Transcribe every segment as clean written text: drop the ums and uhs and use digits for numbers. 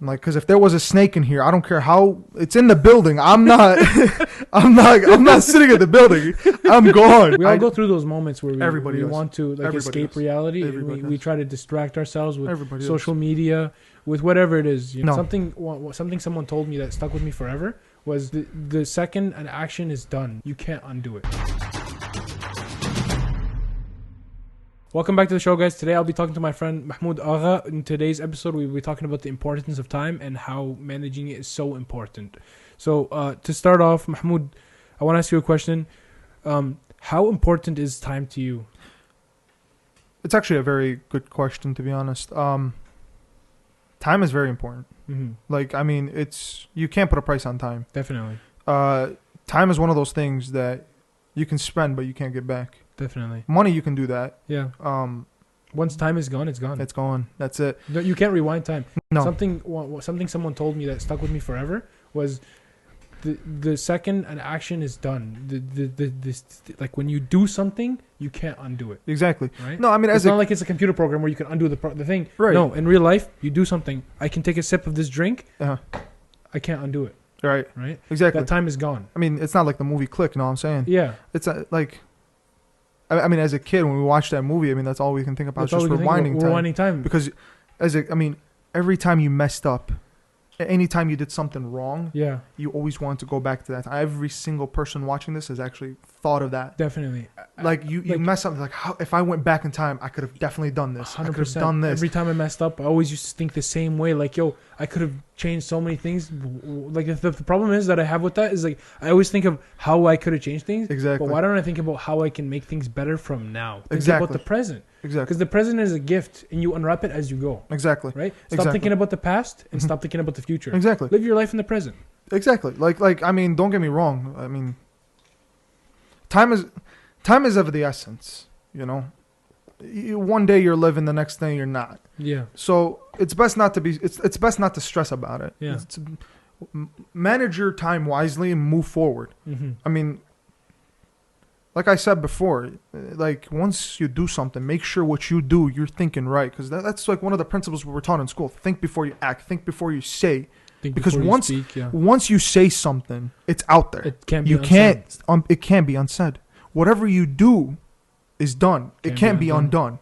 Like, because if there was a snake in here, I don't care how it's in the building. I'm not, I'm not sitting at the building. I'm gone. We all go through those moments where we does. want to Everybody escape does. reality. Everybody We does. try to distract ourselves with Everybody social does. media, with whatever it is. You know, No. something someone told me that stuck with me forever was the second an action is done, you can't undo it. Welcome back to the show, guys. Today I'll be talking to my friend Mahmoud Agha. In today's episode, we'll be talking about the importance of time and how managing it is so important. So to start off, Mahmoud, I want to ask you a question. How important is time to you? It's actually a very good question, to be honest. Time is very important. Mm-hmm. Like, I mean, you can't put a price on time. Definitely. Time is one of those things that you can spend, but you can't get back. Definitely. Money, you can do that. Yeah. Once time is gone, it's gone. It's gone. That's it. No, you can't rewind time. No. Something someone told me that stuck with me forever was the second an action is done, this like when you do something, you can't undo it. Exactly. Right? No, I mean, it's not like it's a computer program where you can undo the thing. Right. No, in real life, you do something. I can take a sip of this drink. Uh-huh. I can't undo it. Right. Right. Exactly. That time is gone. I mean, it's not like the movie Click. You know what I'm saying? Yeah. It's like. I mean, as a kid, when we watched that movie, I mean, that's all we can think about. It's just rewinding time. Because, every time you messed up, anytime you did something wrong, yeah, you always want to go back to that. Every single person watching this has actually thought of that. Definitely. Like, you mess up. Like, how, if I went back in time, I could have definitely done this. 100%. I could have done this. Every time I messed up, I always used to think the same way. Like, yo, I could have changed so many things. Like, the problem is that I have with that is, like, I always think of how I could have changed things. Exactly. But why don't I think about how I can make things better from now? Think Exactly. about the present. Exactly. Because the present is a gift, and you unwrap it as you go. Exactly. Right? Stop thinking about the past and stop thinking about the future. Exactly. Live your life in the present. Exactly. Like I mean, don't get me wrong. I mean, time is of the essence. You know, one day you're living, the next day you're not. Yeah. So it's best not to be. It's best not to stress about it. Yeah. Manage your time wisely and move forward. Mm-hmm. I mean, like I said before, like once you do something, make sure what you do, you're thinking right, because that's like one of the principles we were taught in school. Think before you act. Think before you say. Because once you say something, it's out there. It can't be it can't be unsaid. Whatever you do is done. It can't be undone.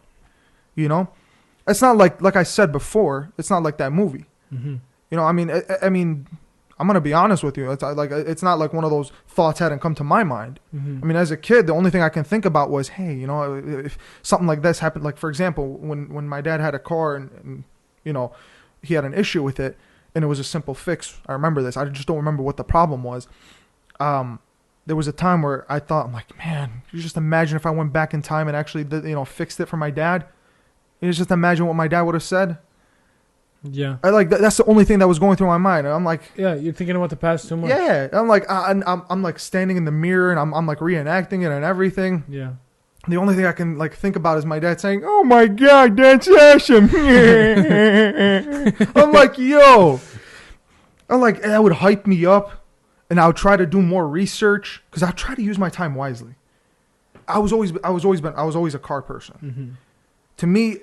You know, it's not like I said before. It's not like that movie. Mm-hmm. You know, I mean, I'm gonna be honest with you. It's not like one of those thoughts hadn't come to my mind. Mm-hmm. I mean, as a kid, the only thing I can think about was, hey, you know, if something like this happened, like for example, when my dad had a car and you know, he had an issue with it. And it was a simple fix. I remember this. I just don't remember what the problem was. There was a time where I thought, I'm like, man, you just imagine if I went back in time and actually did, fixed it for my dad. You just imagine what my dad would have said. Yeah. That's the only thing that was going through my mind. And I'm like, yeah, you're thinking about the past too much. Yeah. I'm like, I'm like standing in the mirror and I'm like reenacting it and everything. Yeah. The only thing I can like think about is my dad saying, "Oh my God, that's awesome!" I'm like, "Yo," that would hype me up, and I would try to do more research because I try to use my time wisely. I was always a car person. Mm-hmm. To me,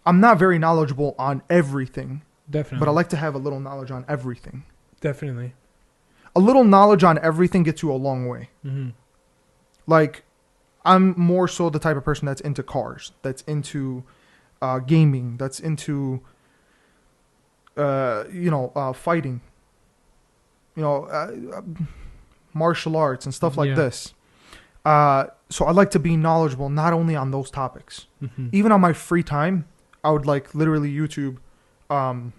I'm not very knowledgeable on everything. Definitely. But I like to have a little knowledge on everything. Definitely. A little knowledge on everything gets you a long way. Mm-hmm. Like, I'm more so the type of person that's into cars, that's into gaming, that's into, fighting, martial arts and stuff like this. So I like to be knowledgeable not only on those topics. Mm-hmm. Even on my free time, I would like literally YouTube, because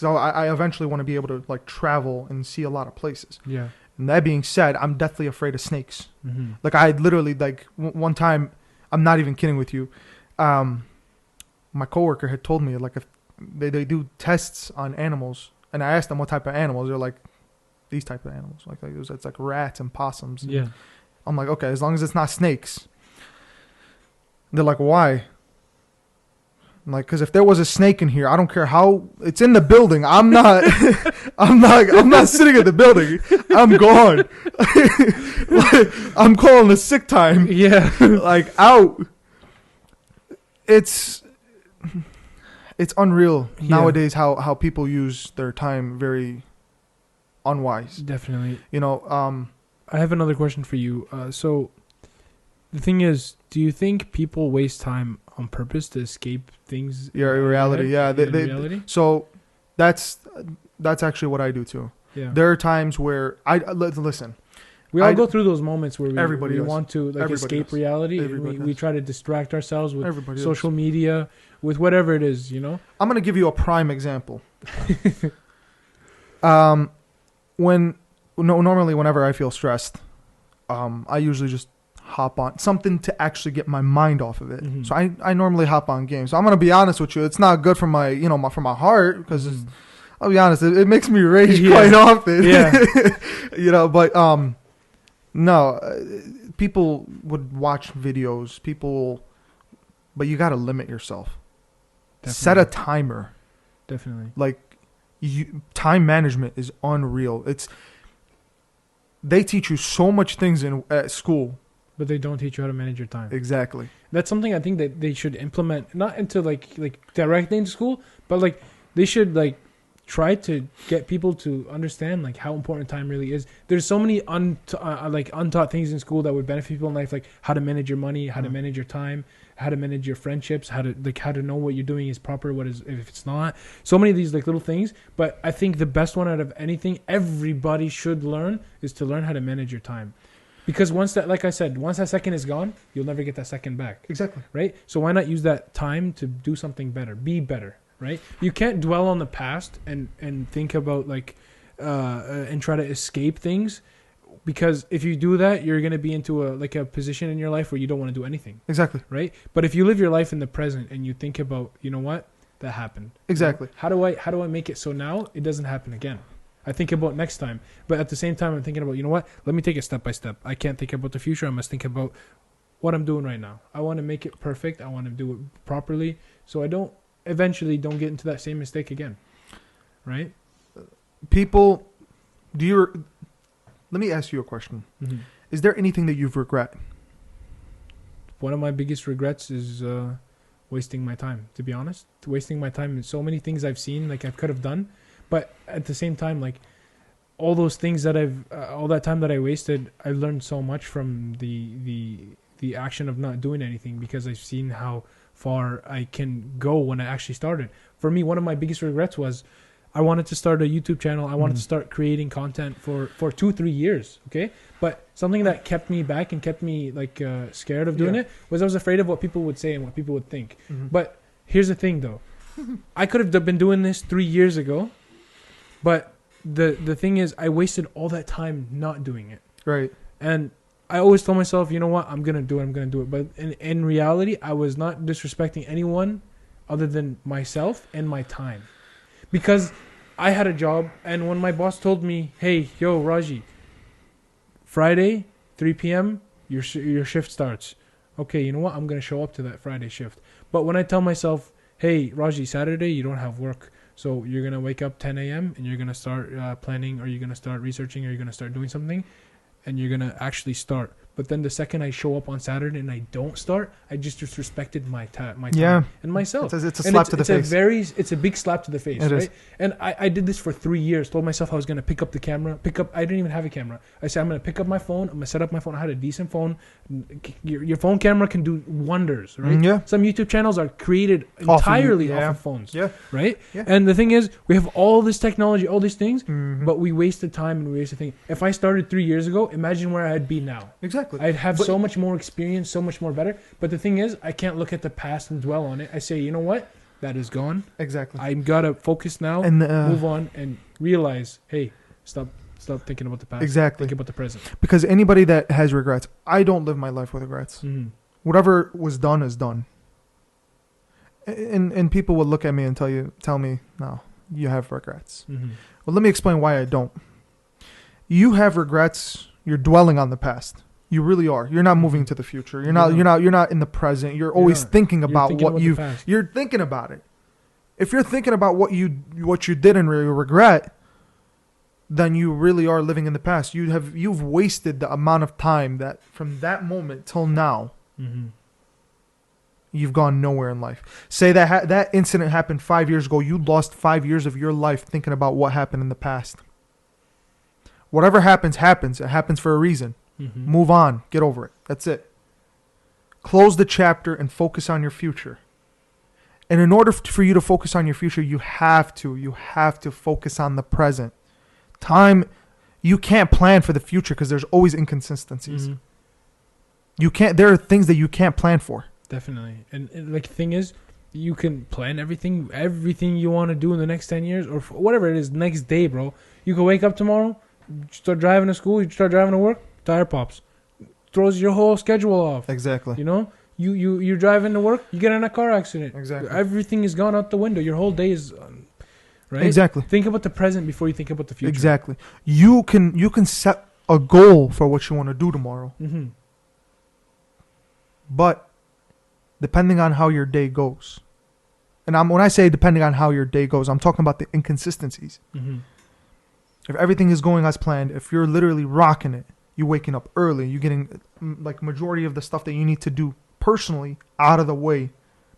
I eventually want to be able to like travel and see a lot of places. Yeah. And that being said, I'm deathly afraid of snakes. Mm-hmm. Like I literally one time, I'm not even kidding with you. My coworker had told me like if they do tests on animals, and I asked them what type of animals. They're like, these type of animals. It's like rats and possums. Yeah. I'm like, okay, as long as it's not snakes. They're like, why? I'm like, because if there was a snake in here, I don't care how it's in the building. I'm not, I'm not sitting at the building. I'm gone. I'm calling the sick time. Yeah. Like out. It's It's unreal Yeah. nowadays how people use their time very unwise. Definitely. You know, I have another question for you. So the thing is, do you think people waste time on purpose to escape things? yeah, reality. Yeah, reality. so that's actually what I do too. Yeah. There are times where listen. We all I- go through those moments where Everybody we does. want to like Everybody escape does. reality. And Everybody we does. try to distract ourselves with Everybody social does. media, with whatever it is, you know? I'm gonna give you a prime example. Normally whenever I feel stressed, I usually just hop on something to actually get my mind off of it. Mhm. So I normally hop on games. So I'm gonna be honest with you, it's not good for my for my heart because Mhm. I'll be honest, it makes me rage Yeah. quite often. Yeah. But no, people would watch videos. But you got to limit yourself. Set a timer. Definitely. Like, time management is unreal. They teach you so much things at school. But they don't teach you how to manage your time. Exactly. That's something I think that they should implement, not into like directly into school, but like they should like try to get people to understand like how important time really is. There's so many untaught things in school that would benefit people in life, like how to manage your money, how to manage your time, how to manage your friendships, how to know what you're doing is proper, what is if it's not. So many of these like little things, but I think the best one out of anything everybody should learn is to learn how to manage your time. Because once that, like I said, once that second is gone, you'll never get that second back. Exactly. Right? So why not use that time to do something better, be better, right? You can't dwell on the past and think about like and try to escape things, because if you do that, you're going to be into a position in your life where you don't want to do anything. Exactly. Right? But if you live your life in the present and you think about, you know what, that happened. Exactly. You know? How do I make it so now it doesn't happen again? I think about next time, but at the same time, I'm thinking about, you know what? Let me take it step by step. I can't think about the future. I must think about what I'm doing right now. I want to make it perfect. I want to do it properly, so I don't get into that same mistake again. Right? People, let me ask you a question. Mm-hmm. Is there anything that you've regret? One of my biggest regrets is wasting my time. To be honest, wasting my time in so many things I've seen, like I could have done. But at the same time, like all those things that all that time that I wasted, I learned so much from the action of not doing anything, because I've seen how far I can go when I actually started. For me, one of my biggest regrets was I wanted to start a YouTube channel. I wanted to start creating content for 2-3 years. Okay. But something that kept me back and kept me like scared of doing it was I was afraid of what people would say and what people would think. Mm-hmm. But here's the thing though. I could have been doing this 3 years ago. But the thing is, I wasted all that time not doing it. Right. And I always told myself, you know what, I'm going to do it. But in reality, I was not disrespecting anyone other than myself and my time. Because I had a job, and when my boss told me, hey, yo, Raji, Friday, 3 p.m., your shift starts. Okay, you know what, I'm going to show up to that Friday shift. But when I tell myself, hey, Raji, Saturday, you don't have work. So you're going to wake up 10 a.m. and you're going to start planning, or you're going to start researching, or you're going to start doing something, and you're going to actually start. But then the second I show up on Saturday and I don't start, I just disrespected my time and myself. It's a slap to the face. It's a big slap to the face, it right? Is. And I did this for 3 years. Told myself I was going to pick up the camera. I didn't even have a camera. I said, I'm going to pick up my phone. I'm going to set up my phone. I had a decent phone. Your phone camera can do wonders, right? Yeah. Some YouTube channels are created entirely off of phones. Yeah. Right? Yeah. And the thing is, we have all this technology, all these things, but we wasted time and we wasted things. If I started 3 years ago, imagine where I'd be now. Exactly. I'd have so much more experience, so much more better. But the thing is, I can't look at the past and dwell on it. I say, you know what? That is gone. Exactly. I've got to focus now, and move on, and realize, hey, stop thinking about the past. Exactly. Think about the present. Because anybody that has regrets, I don't live my life with regrets. Mm-hmm. Whatever was done is done. And people will look at me and tell me, no, you have regrets. Mm-hmm. Well, let me explain why I don't. You have regrets. You're dwelling on the past. You really are. You're not moving to the future. You're not in the present. You're always thinking about you're thinking about it. If you're thinking about what you did and regret, then you really are living in the past. You've wasted the amount of time that from that moment till now. Mm-hmm. you've gone nowhere in life. Say that that incident happened 5 years ago. You lost 5 years of your life thinking about what happened in the past. Whatever happens, happens. It happens for a reason. Mm-hmm. Move on. Get over it. That's it. Close the chapter and focus on your future. And in order for you to focus on your future, you have to focus on the present. Time, you can't plan for the future because there's always inconsistencies. Mm-hmm. There are things that you can't plan for. Definitely. And like the thing is, you can plan everything you want to do in the next 10 years or whatever it is, next day, bro. You can wake up tomorrow, start driving to school, you start driving to work, tire pops. Throws your whole schedule off. Exactly. You know? You're driving to work, you get in a car accident. Exactly. Everything is gone out the window. Your whole day is right? Exactly. Think about the present before you think about the future. Exactly. You can set a goal for what you want to do tomorrow. Mm-hmm. But depending on how your day goes. And when I say depending on how your day goes, I'm talking about the inconsistencies. Mm-hmm. If everything is going as planned, if you're literally rocking it, you're waking up early, you're getting like majority of the stuff that you need to do personally out of the way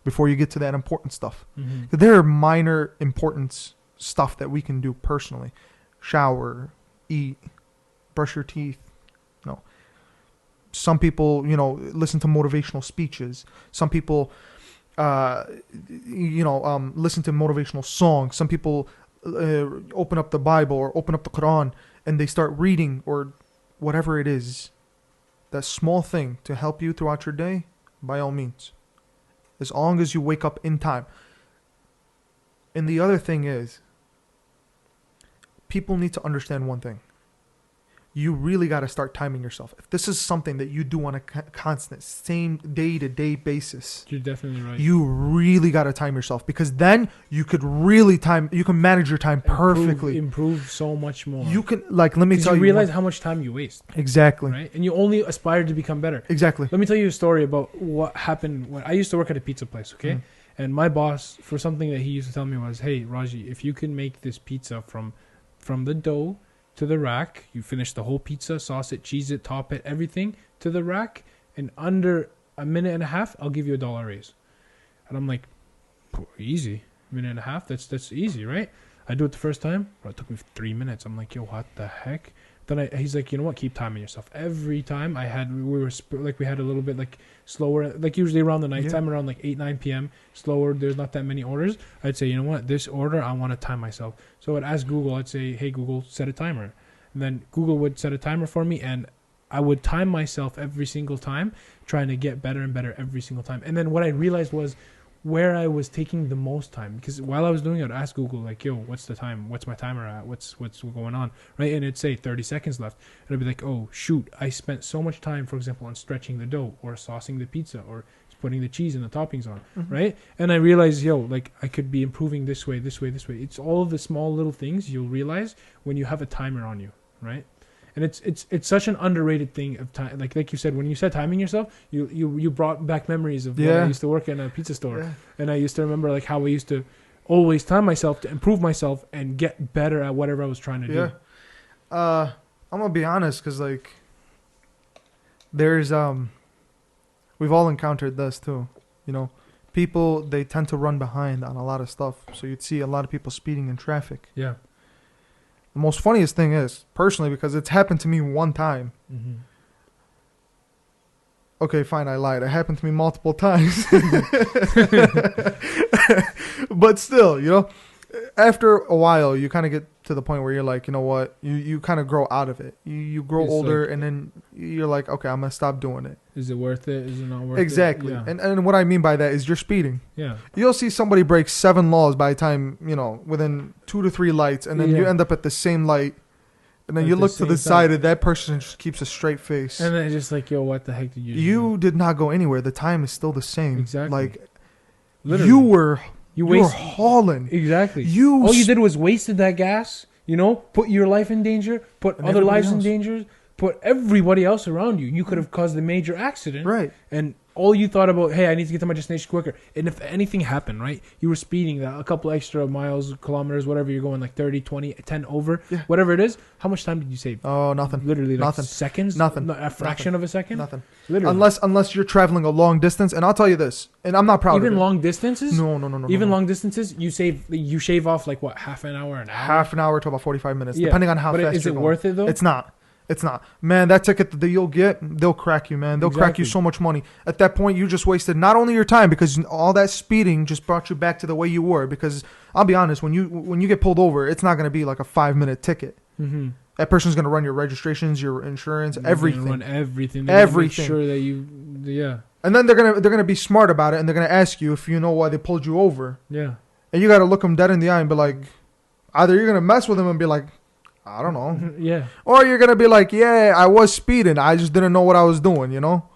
before you get to that important stuff. Mm-hmm. There are minor importance stuff that we can do personally. Shower, eat, brush your teeth. No. Some people, listen to motivational speeches. Some people, listen to motivational songs. Some people open up the Bible or open up the Quran and they start reading or whatever it is. That small thing to help you throughout your day, by all means. As long as you wake up in time. And the other thing is, people need to understand one thing. You really got to start timing yourself. If this is something that you do on a constant, same day-to-day basis, you're definitely right. You really got to time yourself because then you could really you can manage your time perfectly. Improve so much more. You can, let me tell you. You realize how much time you waste. Exactly. Right? And you only aspire to become better. Exactly. Let me tell you a story about what happened when I used to work at a pizza place, okay? Mm. And my boss, for something that he used to tell me was, hey, Raji, if you can make this pizza from the dough to the rack, you finish the whole pizza, sauce it, cheese it, top it, everything to the rack, in under a minute and a half, I'll give you $1 raise. And I'm like, easy, minute and a half, that's easy, right? I do it the first time, bro, it took me 3 minutes. I'm like, yo, what the heck? Then he's like, you know what? Keep timing yourself. Every time we had a little bit like slower, like usually around the nighttime, around like 8, 9 p.m. slower. There's not that many orders. I'd say, you know what? This order, I want to time myself. So I'd ask Google. I'd say, hey Google, set a timer. And then Google would set a timer for me, and I would time myself every single time, trying to get better and better every single time. And then what I realized was where I was taking the most time, because while I was doing it, I'd ask Google like, yo, what's the time? What's my timer at? What's going on? Right? And it'd say 30 seconds left. And I'd be like, oh, shoot, I spent so much time, for example, on stretching the dough or saucing the pizza or putting the cheese and the toppings on, right? And I realized, yo, like I could be improving this way. It's all the small little things you'll realize when you have a timer on you, right? And it's such an underrated thing of time. Like you said, when you said timing yourself, you brought back memories of when I used to work in a pizza store, and I used to remember like how I used to always time myself to improve myself and get better at whatever I was trying to do. I'm gonna be honest, cause like there's we've all encountered this too. People, they tend to run behind on a lot of stuff. So you'd see a lot of people speeding in traffic. Yeah. The most funniest thing is, personally, because it's happened to me one time. Mm-hmm. Okay, fine, I lied. It happened to me multiple times. But still, after a while, you kind of get to the point where you're like, you know what? You kind of grow out of it. You grow older, and then you're like, okay, I'm going to stop doing it. Is it worth it? Is it not worth it? Exactly. Yeah. And what I mean by that is you're speeding. Yeah. You'll see somebody break 7 laws by the time, within 2 to 3 lights, and then you end up at the same light. And then you look to the side, and that person just keeps a straight face. And then it's just like, yo, what the heck did you do? You did not go anywhere. The time is still the same. Exactly. Like, literally. You were hauling. Exactly. All you did was wasted that gas, put your life in danger, put other lives in danger, put everybody else around you. You could have caused a major accident. Right. And all you thought about, hey, I need to get to my destination quicker. And if anything happened, right, you were speeding that a couple extra miles, kilometers, whatever you're going, like 30, 20, 10 over, Yeah. whatever it is, how much time did you save? Oh, nothing. Literally, like Nothing. seconds? Nothing. A fraction of a second? Nothing. Literally. Unless you're traveling a long distance, and I'll tell you this, and I'm not proud Even of it. long distances? No. Even long distances, you shave off like what, half an hour, an hour? Half an hour to about 45 minutes, Yeah. depending on how But fast is you're it going. worth it though? It's not. It's not. Man, that ticket that you'll get, they'll crack you, man. They'll crack you Exactly. so much money. At that point, you just wasted not only your time, because all that speeding just brought you back to the way you were. Because I'll be honest, when you get pulled over, it's not going to be like a 5-minute ticket. Mm-hmm. That person's going to run your registrations, your insurance, everything. Run everything. They're gonna make Everything. sure that you, yeah. And then they're gonna be smart about it, and they're gonna ask you if you know why they pulled you over. Yeah. And you got to look them dead in the eye and be like, either you're going to mess with them and be like, I don't know. Yeah. Or you're going to be like, yeah, I was speeding. I just didn't know what I was doing, you know?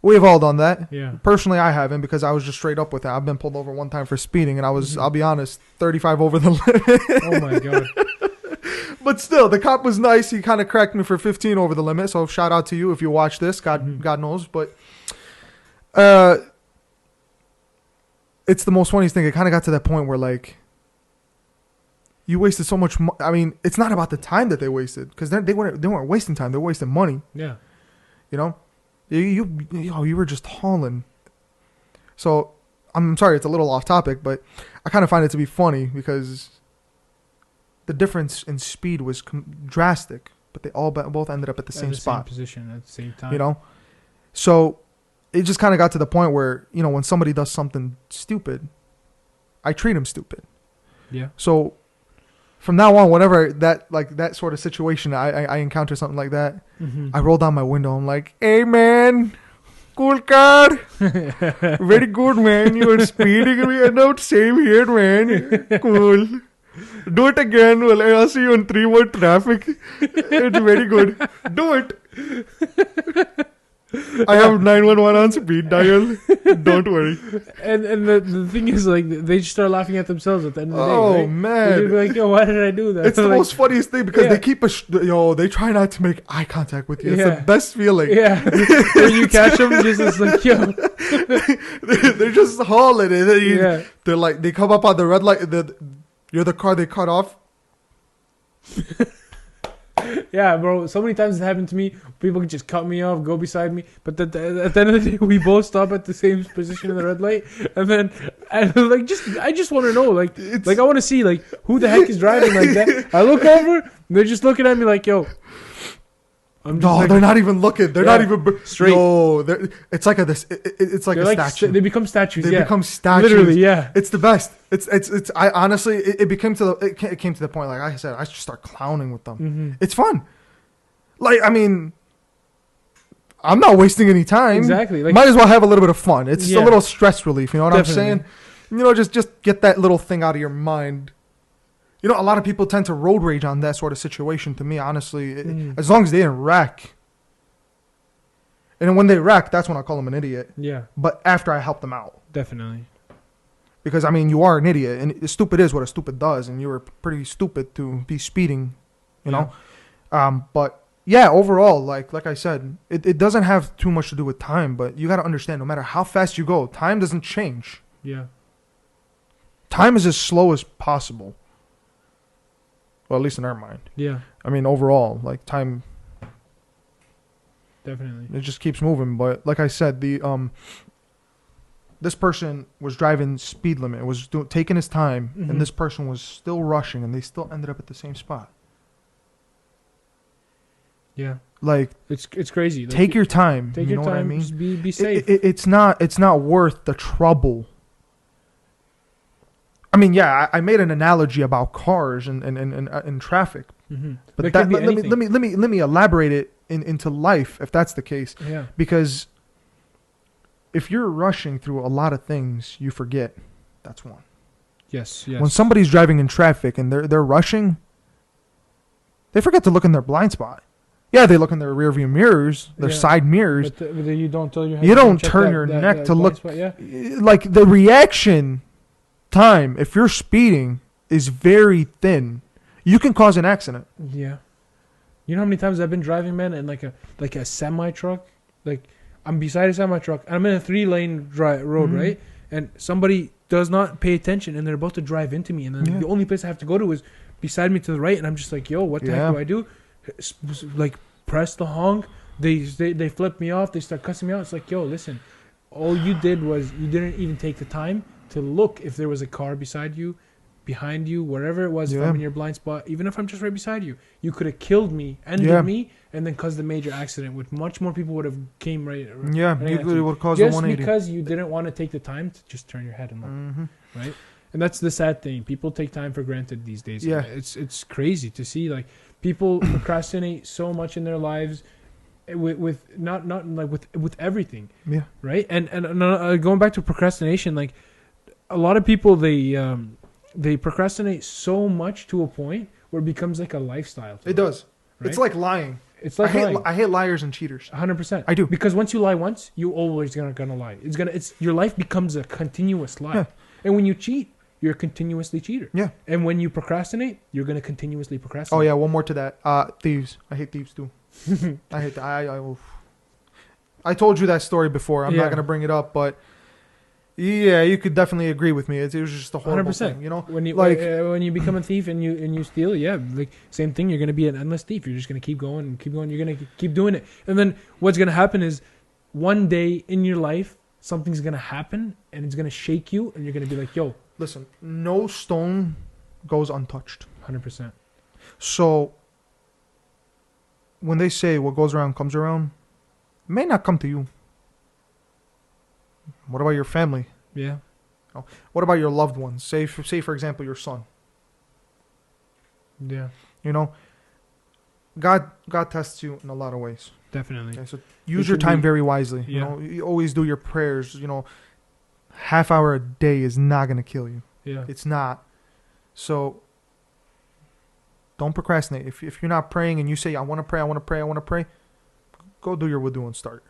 We've all done that. Yeah. Personally, I haven't, because I was just straight up with it. I've been pulled over one time for speeding, and I was, I'll be honest, 35 over the limit. Oh my God. But still, the cop was nice. He kind of cracked me for 15 over the limit. So shout out to you if you watch this. God knows. But it's the most funniest thing. It kind of got to that point where, like, you wasted so much. I mean, it's not about the time that they wasted, because they weren't wasting time. They were wasting money. Yeah. You know, you were just hauling. So I'm sorry, it's a little off topic, but I kind of find it to be funny because the difference in speed was drastic, but they all both ended up at the same spot. Same position at the same time. You know, so it just kind of got to the point where, you know, when somebody does something stupid, I treat them stupid. Yeah. So from now on, whenever that sort of situation, I encounter something like that, I roll down my window. I'm like, hey man, cool car, very good man. You were speeding. We are not same here, man. Cool. Do it again. Well, I'll see you in 3 more traffic. It's very good. Do it. I have 911 on speed dial. Don't worry. And the thing is, like, they just start laughing at themselves at the end of the day. Oh, right? man. They'd be like, yo, why did I do that? It's the like, most funniest thing, because Yeah. they keep they try not to make eye contact with you. It's Yeah. the best feeling. Yeah. When you catch them, just it's like, yo. They're just hauling it. Yeah. They're like, they come up on the red light. You're the car they cut off. Yeah, bro. So many times it happened to me. People can just cut me off, go beside me. But at the end of the day, we both stop at the same position in the red light. And then, I just want to know, like I want to see, like, who the heck is driving like that. I look over, and they're just looking at me like, yo. I'm just No, like, they're not even looking. They're Yeah, not even straight. No, it's like it's like they're a like statue. they become statues. They Yeah. become statues. Literally, yeah. It's the best. It's. I honestly, it came to the point. Like I said, I just start clowning with them. Mm-hmm. It's fun. Like, I mean, I'm not wasting any time. Exactly. Like, Might as well have a little bit of fun. It's Yeah. a little stress relief. You know what Definitely. I'm saying? You know, just get that little thing out of your mind. You know, a lot of people tend to road rage on that sort of situation. To me, honestly, as long as they didn't wreck. And when they wreck, that's when I call them an idiot. Yeah, But after I help them out. definitely. Because, I mean, you are an idiot. And stupid is what a stupid does. And you were pretty stupid to be speeding, you know? But, yeah, overall, like I said, it doesn't have too much to do with time. But you got to understand, no matter how fast you go, time doesn't change. Yeah. Time is as slow as possible. Well, at least in our mind. Yeah, I mean, overall, like, time, definitely. it just keeps moving. But like I said, this person was driving speed limit, was taking his time, Mhm. and this person was still rushing, and they still ended up at the same spot. Yeah, Like, it's crazy. Like, take your time. take you your know time. what I mean? Just be safe. It's not worth the trouble. I mean, yeah, I made an analogy about cars and traffic, Mm-hmm. but let me elaborate it into life, if that's the case. Yeah. Because if you're rushing through a lot of things, you forget. That's one. Yes. Yes. When somebody's driving in traffic and they're rushing, they forget to look in their blind spot. Yeah, they look in their rear view mirrors, their Yeah. side mirrors. But you don't tell your head You to don't check turn that- your that- neck that to blind look. spot, yeah. Like, the reaction time, if you're speeding, is very thin. You can cause an accident. Yeah. You know how many times I've been driving, man, in like a semi truck? Like, I'm beside a semi truck, and I'm in a 3-lane road, Mhm. right? And somebody does not pay attention, and they're about to drive into me, and then Yeah. the only place I have to go to is beside me to the right, and I'm just like, yo, what the heck Yeah. do I do? Like, press the honk. They flip me off. They start cussing me out. It's like, yo, listen, all you did was you didn't even take the time to look if there was a car beside you, behind you, wherever it was. If Yeah. I'm in your blind spot, even if I'm just right beside you, you could have killed me, ended Yeah. me, and then caused a major accident, which much more people would have came right. Yeah, right you at literally would cause a just 180. because you didn't want to take the time to just turn your head and look, Mm-hmm. right? And that's the sad thing. People take time for granted these days. Yeah. It's crazy to see, like, people procrastinate so much in their lives with not like with everything, Yeah. right? And going back to procrastination, like, a lot of people, they procrastinate so much to a point where it becomes like a lifestyle to It them, does. right? It's like lying. It's like lying. I hate liars and cheaters. 100%. I do. Because once you lie once, you always gonna lie. It's your life becomes a continuous lie. Yeah. And when you cheat, you're a continuously cheater. Yeah. And when you procrastinate, you're gonna continuously procrastinate. Oh yeah, one more to that. Thieves. I hate thieves too. I hate that. I told you that story before. I'm Yeah. not gonna bring it up, but yeah, you could definitely agree with me. It was just a horrible 100%. thing, you know. When you Like- when you become a thief and you steal, yeah, like, same thing. You're gonna be an endless thief. You're just gonna keep going and keep going. You're gonna keep doing it, and then what's gonna happen is one day in your life something's gonna happen and it's gonna shake you, and you're gonna be like, "Yo, Listen, no stone goes untouched. 100%." So when they say what goes around comes around, it may not come to you. What about your family? Yeah, What about your loved ones? Say for example your son. yeah, You know, God tests you in a lot of ways. definitely. Okay, so use It your can time be- very wisely. You yeah. know, you always do your prayers. You know, half hour a day is not gonna kill you. Yeah, It's not. So don't procrastinate. If you're not praying and you say I want to pray, go do your wudu and start,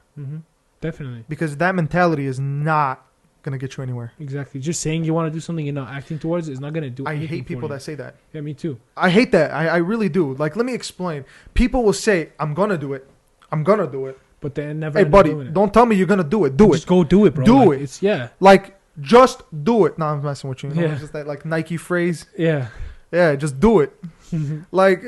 definitely. because that mentality is not gonna get you anywhere. Exactly. Just saying you want to do something and not acting towards it is not gonna do. I anything hate for people you. that say that. Yeah, me too. I hate that. I really do. Like, let me explain. People will say I'm gonna do it. I'm gonna do it. But they never. Hey, end up buddy, doing it. don't tell me you're gonna do it. Do Just it. go do it, bro. Do Like, it. It's yeah, Like, just do it. No, I'm messing with you. You know? Yeah. It's just that like Nike phrase. yeah. Yeah, just do it. Like,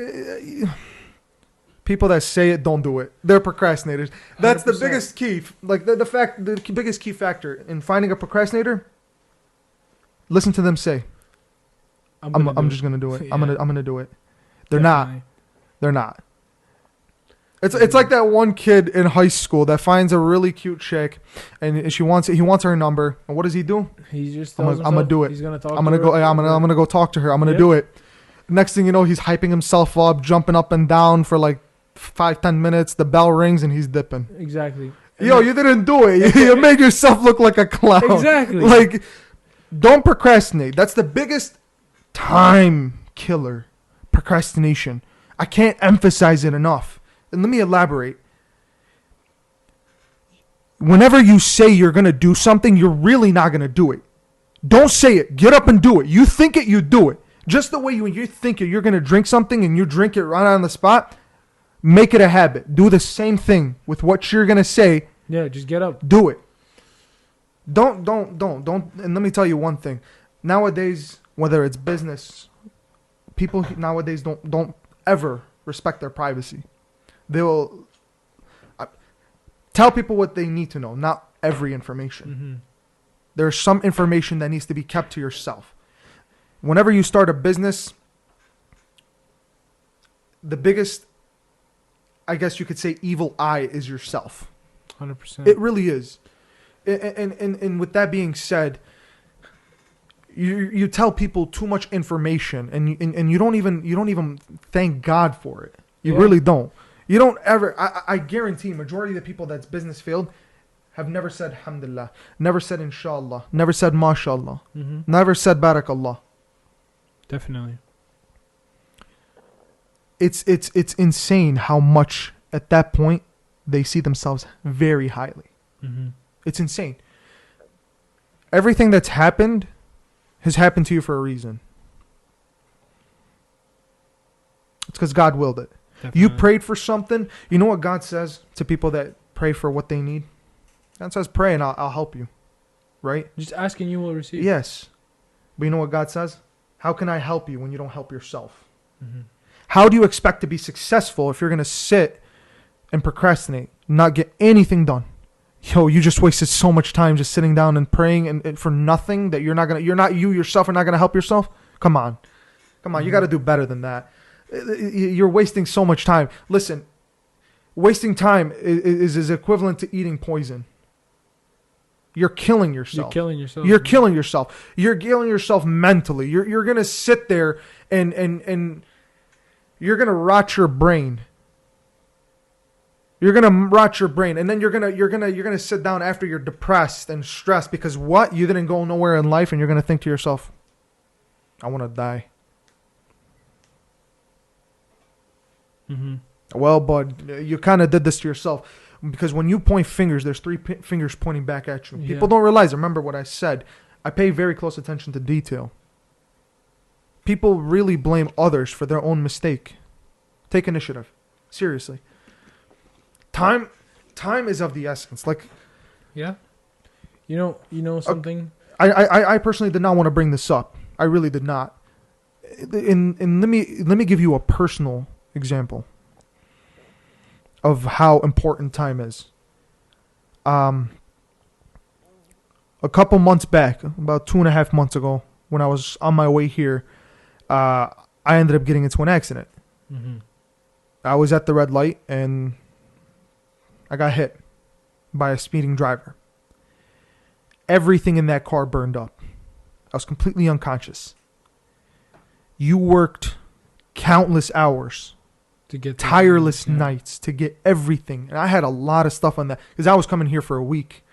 people that say it don't do it. They're procrastinators. That's the 100%. biggest key. Like the biggest key factor in finding a procrastinator. Listen to them say, "I'm just gonna do it. I'm Yeah. gonna do it." They're not. Definitely. They're not. It's like that one kid in high school that finds a really cute chick, and he wants her number. And what does he do? He just. I'm tells gonna himself do it. He's gonna talk. I'm gonna to go. her. I'm gonna go talk to her. I'm gonna Yeah. do it. Next thing you know, he's hyping himself up, jumping up and down for like 5-10 minutes. The bell rings and he's dipping. Exactly. And Yo, then- you didn't do it. You made yourself look like a clown. Exactly. Like, don't procrastinate. That's the biggest time killer. Procrastination. I can't emphasize it enough. And let me elaborate. Whenever you say you're going to do something, you're really not going to do it. Don't say it. Get up and do it. You think it, you do it. Just the way when you think you're going to drink something and you drink it right on the spot, make it a habit. Do the same thing with what you're going to say. Yeah, just get up. Do it. Don't. And let me tell you one thing. Nowadays, whether it's business, people nowadays don't ever respect their privacy. They will tell people what they need to know, not every information. There's some information that needs to be kept to yourself. Whenever you start a business, the biggest, I guess you could say, evil eye is yourself. 100%. It really is. And with that being said, you tell people too much information, and you don't even thank God for it. You Yeah. really don't. You don't ever. I guarantee majority of the people that's business failed have never said alhamdulillah, never said inshallah, never said mashallah, never said barakallah. Definitely. It's insane how much at that point they see themselves very highly. It's insane. Everything that's happened has happened to you for a reason. It's because God willed it. Definitely. You prayed for something. You know what God says to people that pray for what they need? God says, pray and I'll help you. Right? Just asking, you will receive. Yes. But you know what God says? How can I help you when you don't help yourself? Mm-hmm. How do you expect to be successful if you're going to sit and procrastinate, not get anything done? Yo, you just wasted so much time just sitting down and praying and for nothing that you're not you yourself are not going to help yourself? Come on. Mm-hmm. You got to do better than that. You're wasting so much time. Listen, wasting time is equivalent to eating poison. You're killing yourself. You're killing yourself. You're killing yourself. You're killing yourself mentally. You're gonna sit there and you're gonna rot your brain. You're gonna rot your brain, and then you're gonna sit down after you're depressed and stressed because what? You didn't go nowhere in life, and you're gonna think to yourself, "I want to die." Mm-hmm. Well, bud, you kind of did this to yourself. Because when you point fingers, there's three fingers pointing back at you. Yeah. People don't realize. Remember what I said. I pay very close attention to detail. People really blame others for their own mistake. Take initiative. Seriously. Time is of the essence. Like, yeah. You know something. I personally did not want to bring this up. I really did not. And let me give you a personal example of how important time is. A couple months back, about 2.5 months ago, when I was on my way here, I ended up getting into an accident. Mm-hmm. I was at the red light and I got hit by a speeding driver. Everything in that car burned up. I was completely unconscious. You worked countless hours, To get tireless nights to get everything. And I had a lot of stuff on that because I was coming here for a week.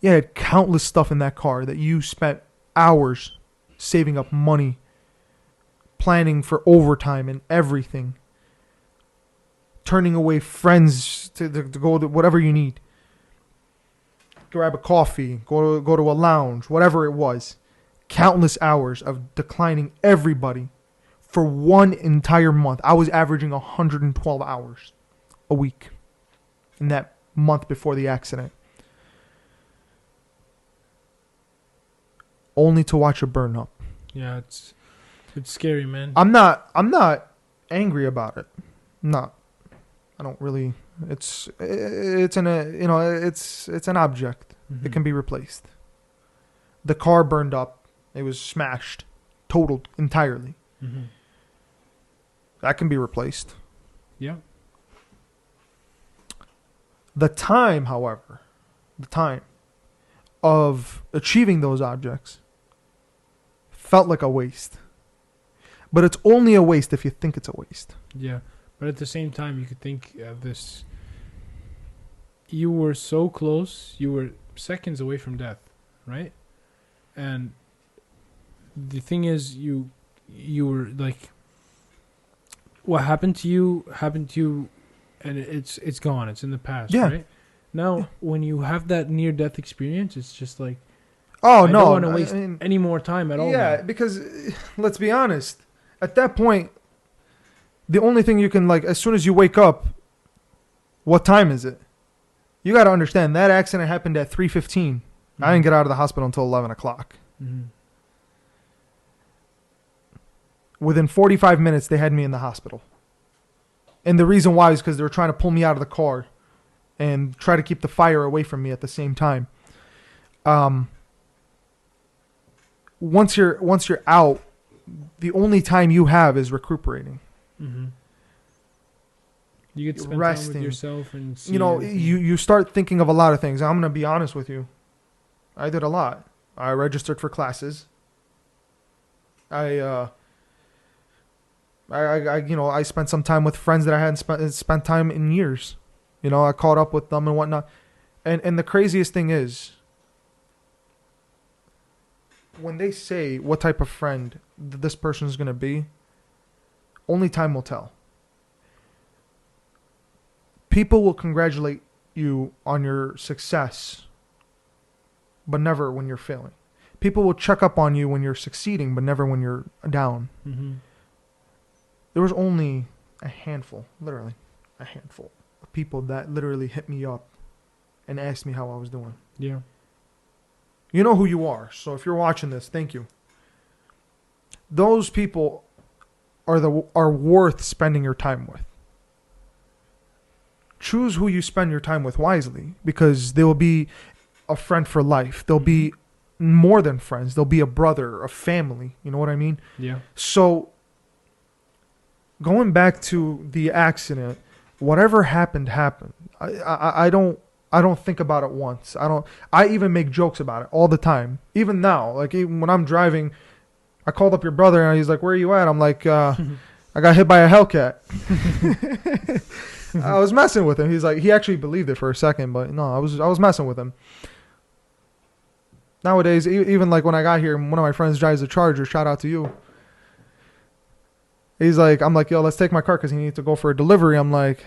You had countless stuff in that car that you spent hours saving up money, planning for overtime and everything, turning away friends to go to whatever you need. Grab a coffee, go to a lounge, whatever it was. Countless hours of declining everybody. For one entire month, I was averaging 112 hours a week in that month before the accident. Only to watch it burn up. Yeah, it's scary, man. I'm not angry about it. I'm not. I don't really. It's an object. Mm-hmm. It can be replaced. The car burned up. It was smashed, totaled entirely. Mm-hmm. That can be replaced. Yeah. The time, however, of achieving those objects felt like a waste. But it's only a waste if you think it's a waste. Yeah. But at the same time, you could think of this. You were so close. You were seconds away from death, right? And the thing is, you were like, what happened to you, and it's gone. It's in the past, yeah. Right? Now, when you have that near-death experience, it's just like, oh, I no. don't want to waste any more time at all. Yeah, now. because let's be honest. At that point, the only thing you can, like, as soon as you wake up, what time is it? You got to understand, that accident happened at 3:15. Mm-hmm. I didn't get out of the hospital until 11 o'clock. Mm-hmm. Within 45 minutes, they had me in the hospital. And the reason why is because they were trying to pull me out of the car and try to keep the fire away from me at the same time. Once you're out, the only time you have is recuperating. Mm-hmm. You get to spend resting. time with yourself and see you start thinking of a lot of things. I'm gonna be honest with you. I did a lot. I registered for classes. I spent some time with friends that I hadn't spent time in years. I caught up with them and whatnot. And the craziest thing is, when they say what type of friend this person is going to be, only time will tell. People will congratulate you on your success, but never when you're failing. People will check up on you when you're succeeding, but never when you're down. Mm-hmm. There was only literally a handful of people that literally hit me up and asked me how I was doing. Yeah. You know who you are. So if you're watching this, thank you. Those people are worth spending your time with. Choose who you spend your time with wisely, because they will be a friend for life. They'll be more than friends. They'll be a brother, a family. You know what I mean? Yeah. So going back to the accident, whatever happened. I don't think about it once. I even make jokes about it all the time. Even now, like even when I'm driving, I called up your brother and he's like, "Where are you at?" I'm like, "I got hit by a Hellcat." I was messing with him. He's like, he actually believed it for a second, but no, I was messing with him. Nowadays, even like when I got here, one of my friends drives a Charger. Shout out to you. I'm like, "Yo, let's take my car," because he needs to go for a delivery. I'm like,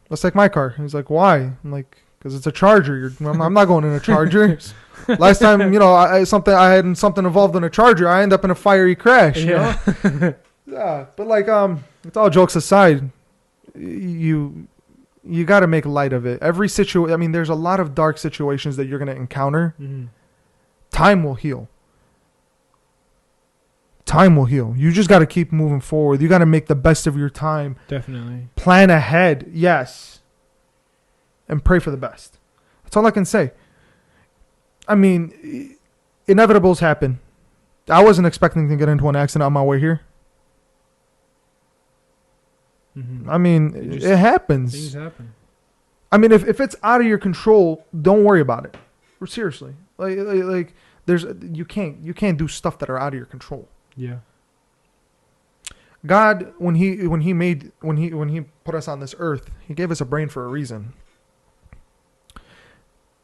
"Let's take my car." He's like, "Why?" I'm like, "Because it's a Charger. I'm not going in a Charger." Last time, I had something involved in a Charger, I end up in a fiery crash. Yeah. Yeah. But like, it's all jokes aside. You got to make light of it. Every situation. I mean, there's a lot of dark situations that you're going to encounter. Mm-hmm. Time will heal. Time will heal. You just got to keep moving forward. You got to make the best of your time. Definitely. Plan ahead, yes, and pray for the best. That's all I can say. I mean, inevitables happen. I wasn't expecting to get into an accident on my way here. Mm-hmm. I mean, it happens. Things happen. I mean, if it's out of your control, don't worry about it. Seriously, like you can't do stuff that are out of your control. Yeah. God, when he put us on this earth, he gave us a brain for a reason.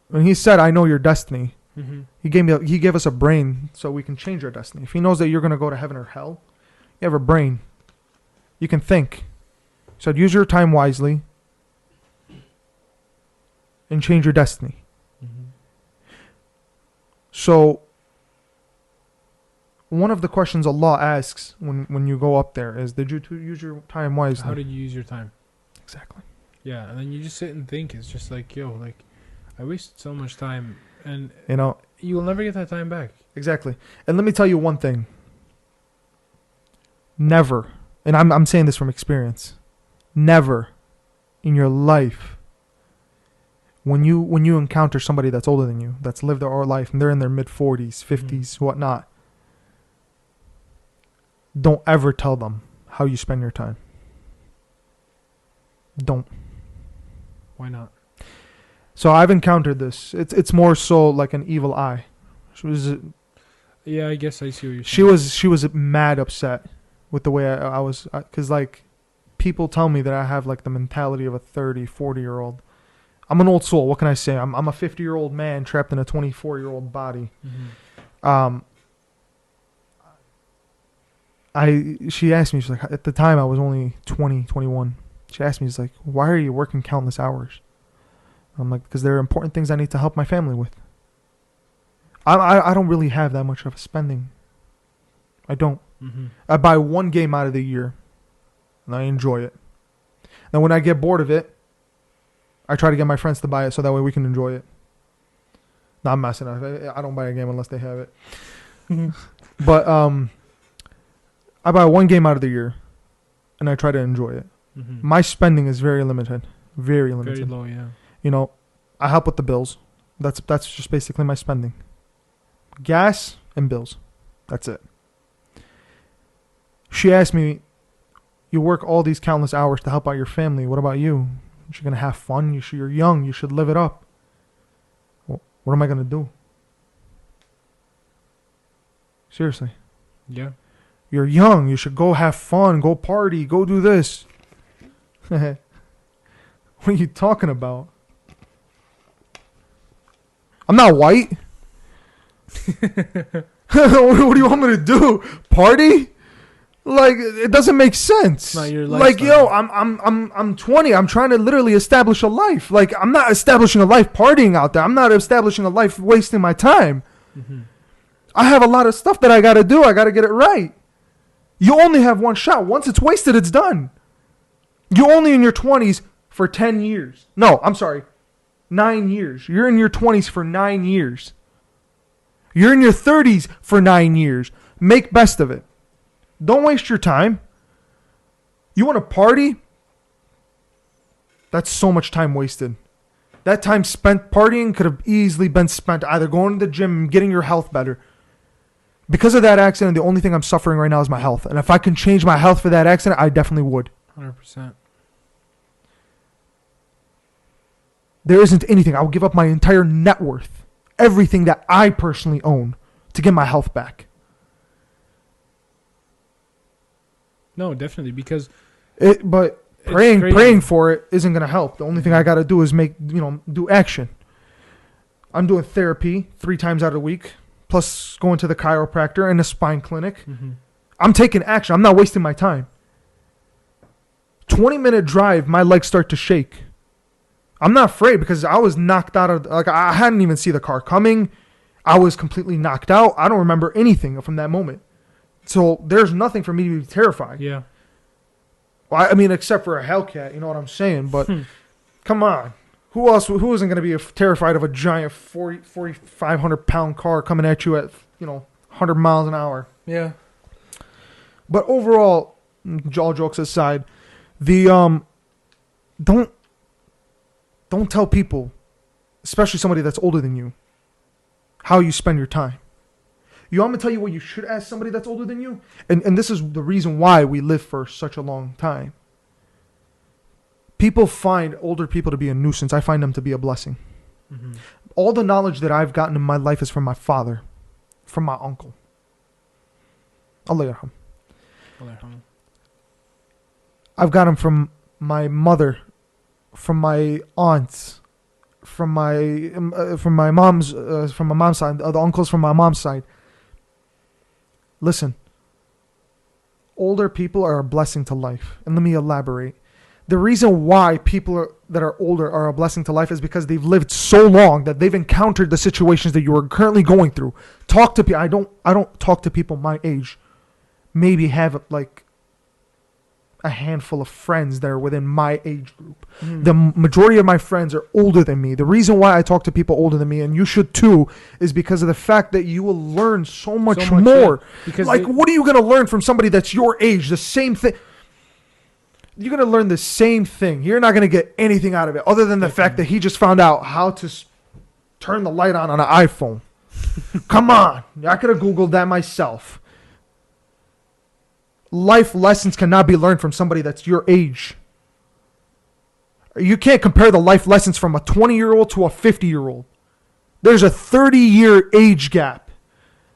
When he said, "I know your destiny," Mm-hmm. he gave us a brain so we can change our destiny. If he knows that you're going to go to heaven or hell, you have a brain. You can think. He said, use your time wisely and change your destiny. Mm-hmm. So one of the questions Allah asks when you go up there is, did you use your time wisely? How did you use your time? Exactly. Yeah, and then you just sit and think. It's just like, yo, like, I wasted so much time, and you will never get that time back. Exactly. And let me tell you one thing. Never, and I'm saying this from experience, never in your life, when you encounter somebody that's older than you, that's lived their life, and they're in their mid-40s, 50s, whatnot, don't ever tell them how you spend your time. Don't. Why not? So I've encountered this. It's more so like an evil eye. Yeah, I guess I see what you're saying. She was mad upset with the way I was, because like people tell me that I have like the mentality of a 30, 40-year-old. I'm an old soul. What can I say? I'm a 50-year-old man trapped in a 24-year-old body. Mm-hmm. She asked me, she's like, at the time I was only 20, 21. She asked me, she's like, "Why are you working countless hours?" I'm like, because there are important things I need to help my family with. I don't really have that much of a spending. I don't. Mm-hmm. I buy one game out of the year, and I enjoy it. Then when I get bored of it, I try to get my friends to buy it so that way we can enjoy it. No, I'm messing up. I don't buy a game unless they have it. Mm-hmm. But I buy one game out of the year, and I try to enjoy it. Mm-hmm. My spending is very limited. Very limited. Very low, yeah. I help with the bills. That's just basically my spending. Gas and bills. That's it. She asked me, "You work all these countless hours to help out your family. What about you? You're going to have fun. You're young. You should live it up." Well, what am I going to do? Seriously. Yeah. You're young. You should go have fun. Go party. Go do this. What are you talking about? I'm not white. What do you want me to do? Party? Like, it doesn't make sense. It's not your like, lifestyle. yo, I'm 20. I'm trying to literally establish a life. Like, I'm not establishing a life partying out there. I'm not establishing a life wasting my time. Mm-hmm. I have a lot of stuff that I got to do. I got to get it right. You only have one shot. Once it's wasted, it's done. You're only in your 20s for 10 years. No, I'm sorry. 9 years. You're in your 20s for 9 years. You're in your 30s for 9 years. Make best of it. Don't waste your time. You want to party? That's so much time wasted. That time spent partying could have easily been spent either going to the gym and getting your health better. Because of that accident, the only thing I'm suffering right now is my health. And if I can change my health for that accident, I definitely would. 100%. There isn't anything. I would give up my entire net worth, everything that I personally own, to get my health back. No, definitely, because But praying for it isn't going to help. The only thing I got to do is do action. I'm doing therapy 3 times out of the week, plus going to the chiropractor and the spine clinic. Mm-hmm. I'm taking action. I'm not wasting my time. 20-minute drive, my legs start to shake. I'm not afraid because I was knocked out of, I hadn't even seen the car coming. I was completely knocked out. I don't remember anything from that moment. So there's nothing for me to be terrified. Yeah. Well, I mean, except for a Hellcat, you know what I'm saying? But come on. Who isn't going to be terrified of a giant 4,500-pound car coming at you at, 100 miles an hour? Yeah. But overall, all jokes aside, don't tell people, especially somebody that's older than you, how you spend your time. I'm going to tell you what you should ask somebody that's older than you. And this is the reason why we live for such a long time. People find older people to be a nuisance. I find them to be a blessing. Mm-hmm. All the knowledge that I've gotten in my life is from my father, from my uncle. Allah yarham. I've got them from my mother, from my aunts, from my mom's side, the uncles from my mom's side. Listen, older people are a blessing to life. And let me elaborate. The reason why people that are older are a blessing to life is because they've lived so long that they've encountered the situations that you are currently going through. Talk to people. I don't talk to people my age. Maybe have a handful of friends that are within my age group. Mm. The majority of my friends are older than me. The reason why I talk to people older than me, and you should too, is because of the fact that you will learn so much more. Yeah. Because what are you going to learn from somebody that's your age? The same thing. You're going to learn the same thing. You're not going to get anything out of it other than the fact that he just found out how to turn the light on an iPhone. Come on. I could have Googled that myself. Life lessons cannot be learned from somebody that's your age. You can't compare the life lessons from a 20-year-old to a 50-year-old. There's a 30-year age gap.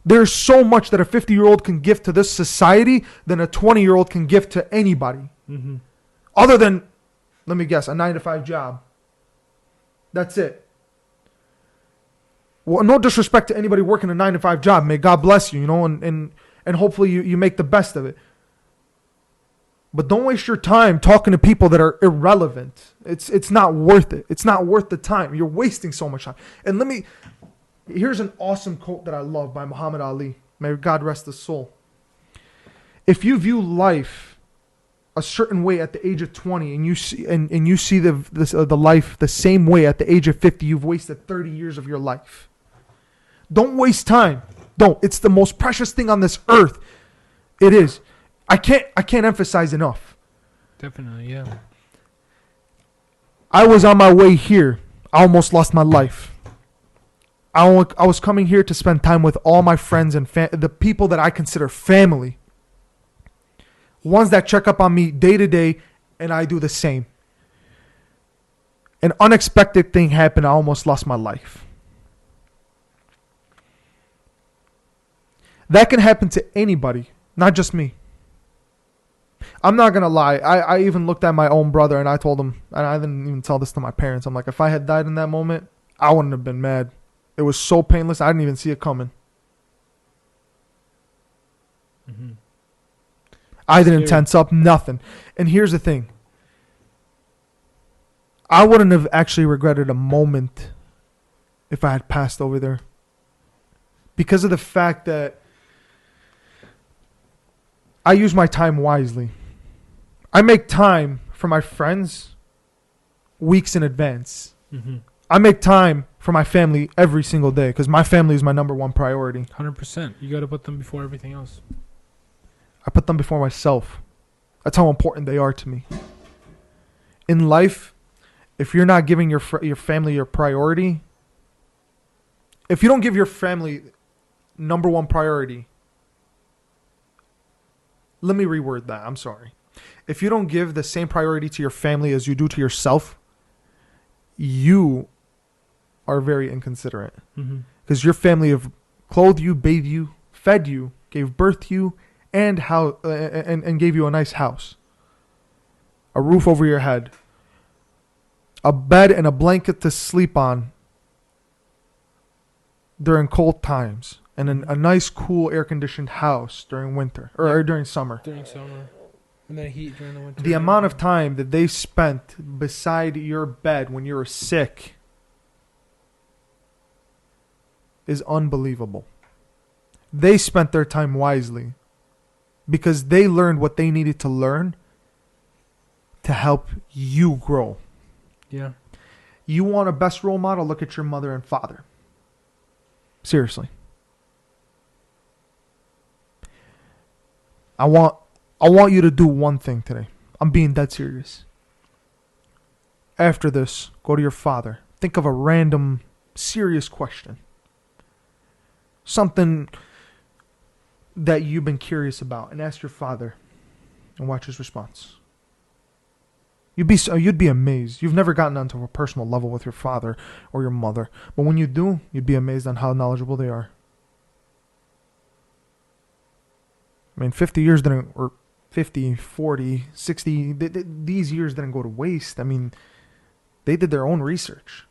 There's so much that a 50-year-old can give to this society than a 20-year-old can give to anybody. Mm-hmm. Other than, let me guess, a 9-to-5 job. That's it. Well, no disrespect to anybody working a 9-to-5 job. May God bless you, and hopefully you make the best of it. But don't waste your time talking to people that are irrelevant. It's not worth it. It's not worth the time. You're wasting so much time. And here's an awesome quote that I love by Muhammad Ali. May God rest his soul. If you view life a certain way at the age of 20 and you see the life the same way at the age of 50, you've wasted 30 years of your life. Don't waste time. Don't. It's the most precious thing on this earth. It is. I can't emphasize enough. Definitely, yeah. I was on my way here. I almost lost my life. I was coming here to spend time with all my friends and the people that I consider family. Ones that check up on me day to day, and I do the same. An unexpected thing happened. I almost lost my life. That can happen to anybody, not just me. I'm not going to lie. I even looked at my own brother and I told him, and I didn't even tell this to my parents. I'm like, if I had died in that moment, I wouldn't have been mad. It was so painless. I didn't even see it coming. Mm-hmm. I didn't tense up, nothing. And here's the thing. I wouldn't have actually regretted a moment if I had passed over there. Because of the fact that I use my time wisely. I make time for my friends weeks in advance. Mm-hmm. I make time for my family every single day because my family is my number one priority. 100%. You got to put them before everything else. I put them before myself. That's how important they are to me. In life, if you're not giving your family your priority, if you don't give your family number one priority, let me reword that. I'm sorry. If you don't give the same priority to your family as you do to yourself, you are very inconsiderate. Because your family have clothed you, bathed you, fed you, gave birth to you, and gave you a nice house, a roof over your head, a bed and a blanket to sleep on during cold times, and a nice, cool, air-conditioned house during winter or during summer. During summer. And then heat during the winter. The amount of time that they spent beside your bed when you were sick is unbelievable. They spent their time wisely because they learned what they needed to learn to help you grow. Yeah. You want a best role model? Look at your mother and father. Seriously. I want you to do one thing today. I'm being dead serious. After this, go to your father. Think of a random, serious question. Something that you've been curious about, and ask your father and watch his response. You'd be amazed. You've never gotten onto a personal level with your father or your mother, but when you do, you'd be amazed on how knowledgeable they are. I mean, 50 years didn't, or 50, 40, 60, these years didn't go to waste. I mean, they did their own research.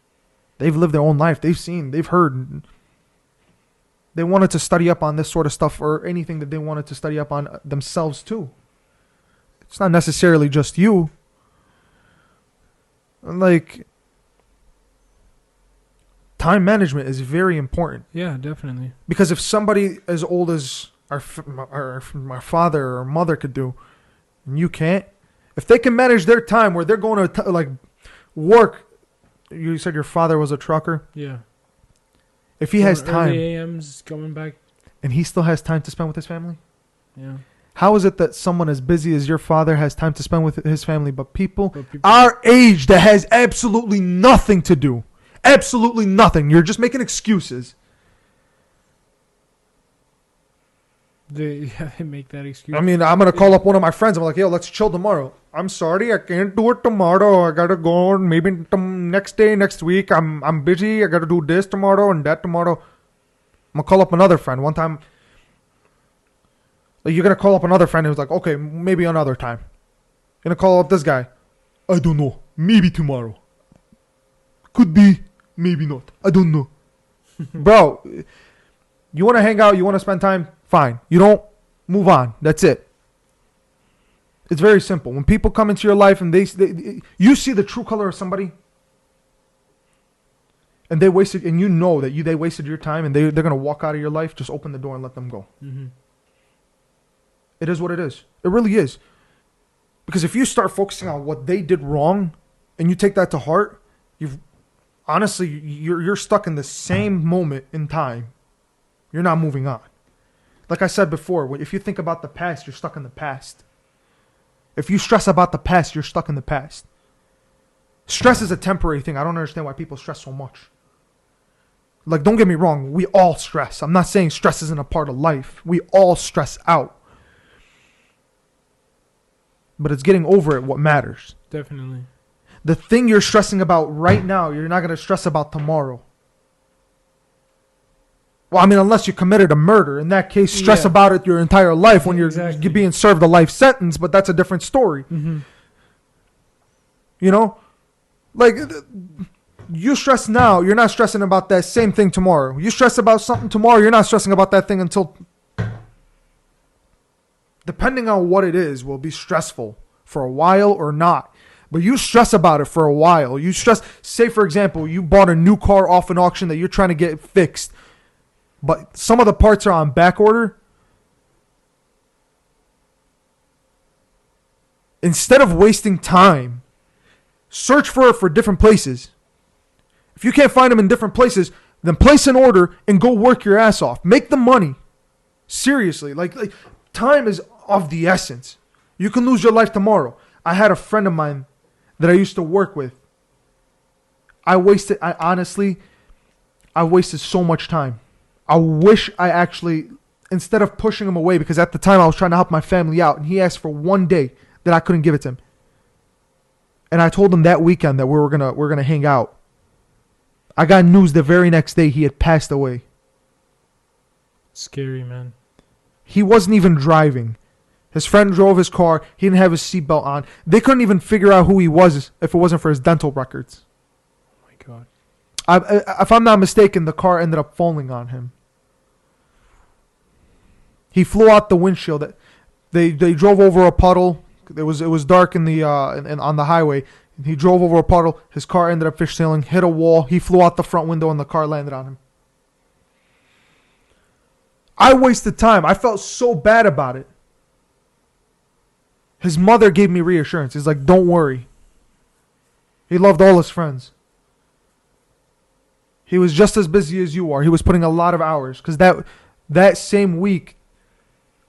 They've lived their own life. They've seen, they've heard. They wanted to study up on this sort of stuff or anything that they wanted to study up on themselves too. It's not necessarily just you. Like, time management is very important. Yeah, definitely. Because if somebody as old as our father or mother could do, and you can't, if they can manage their time where they're going to like work. You said your father was a trucker. Yeah. If he has time, early AMs coming back, and he still has time to spend with his family. Yeah. How is it that someone as busy as your father has time to spend with his family, but people our age that has absolutely nothing to do, absolutely nothing. You're just making excuses. They make that excuse. I mean, I'm going to call up one of my friends. I'm like, yo, let's chill tomorrow. I'm sorry, I can't do it tomorrow. I got to go maybe next day, next week. I'm busy. I got to do this tomorrow and that tomorrow. I'm going to call up another friend. One time, like, you're going to call up another friend who's like, okay, maybe another time. You're going to call up this guy. I don't know. Maybe tomorrow. Could be. Maybe not. I don't know. Bro, you want to hang out? You want to spend time? Fine. You don't, move on. That's it. It's very simple. When people come into your life and you see the true color of somebody, and they wasted, and you know that they wasted your time, and they're gonna walk out of your life, just open the door and let them go. Mm-hmm. It is what it is. It really is. Because if you start focusing on what they did wrong, and you take that to heart, you're stuck in the same moment in time. You're not moving on. Like I said before, if you think about the past, you're stuck in the past. If you stress about the past, you're stuck in the past. Stress is a temporary thing. I don't understand why people stress so much. Like, don't get me wrong. We all stress. I'm not saying stress isn't a part of life. We all stress out. But it's getting over it what matters. Definitely. The thing you're stressing about right now, you're not going to stress about tomorrow. Well, I mean, unless you committed a murder. In that case, stress about it your entire life when you're being served a life sentence, but that's a different story. Mm-hmm. You know? Like, you stress now, you're not stressing about that same thing tomorrow. You stress about something tomorrow, you're not stressing about that thing until... Depending on what it is, will be stressful for a while or not. But you stress about it for a while. You stress, say for example, you bought a new car off an auction that you're trying to get fixed. But some of the parts are on back order. Instead of wasting time, search for it for different places. If you can't find them in different places, then place an order and go work your ass off. Make the money. Seriously, like time is of the essence. You can lose your life tomorrow. I had a friend of mine that I used to work with. I wasted so much time. I wish I actually, instead of pushing him away, because at the time I was trying to help my family out, and he asked for one day that I couldn't give it to him. And I told him that weekend that we're gonna hang out. I got news the very next day he had passed away. Scary, man. He wasn't even driving. His friend drove his car. He didn't have his seatbelt on. They couldn't even figure out who he was if it wasn't for his dental records. Oh my God. If I'm not mistaken, the car ended up falling on him. He flew out the windshield. They drove over a puddle. It was dark on the highway. He drove over a puddle. His car ended up fishsailing, hit a wall. He flew out the front window, and the car landed on him. I wasted time. I felt so bad about it. His mother gave me reassurance. He's like, don't worry. He loved all his friends. He was just as busy as you are. He was putting a lot of hours. Because that same week,